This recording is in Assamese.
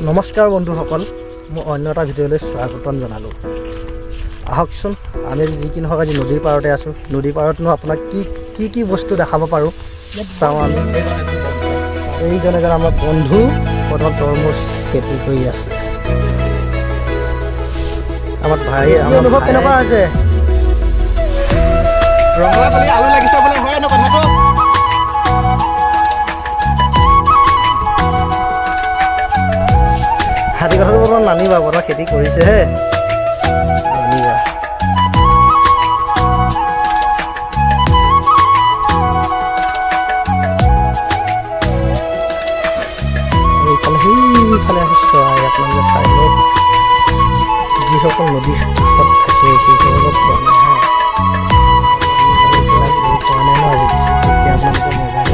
নমস্কাৰ বন্ধুসকল, মই অন্য এটা ভিডিঅ'লৈ স্বাগতম জনালোঁ। আহকচোন, আমি যি কি নহওক আজি নদীৰ পাৰতে আছোঁ। নদীৰ পাৰতনো আপোনাক কি বস্তু দেখাব পাৰোঁ চাওঁ আমি। এইজন এজন আমাৰ বন্ধু প্ৰথম তৰমুজ খেতি কৰি আছে। আমাৰ ভাই অনুভৱ কেনেকুৱা হৈছে? ৰঙালাও পালি আলু লাগিছে বোলে, হয় ন কথাটো? হাতী কথাটো বৰ্তমান নানিবা, বৰ্তমান খেতি কৰিছেহে। নানিবা। এইফালে সেইফালে আছে চৰাই, আপোনালোকে চাই লওক। যিসকল নদীৰ কাষত থাকে সেইসকলক পোৱা নাই হা। পোৱা নাই ন আজি তেতিয়া আপোনালোকে মোবাইল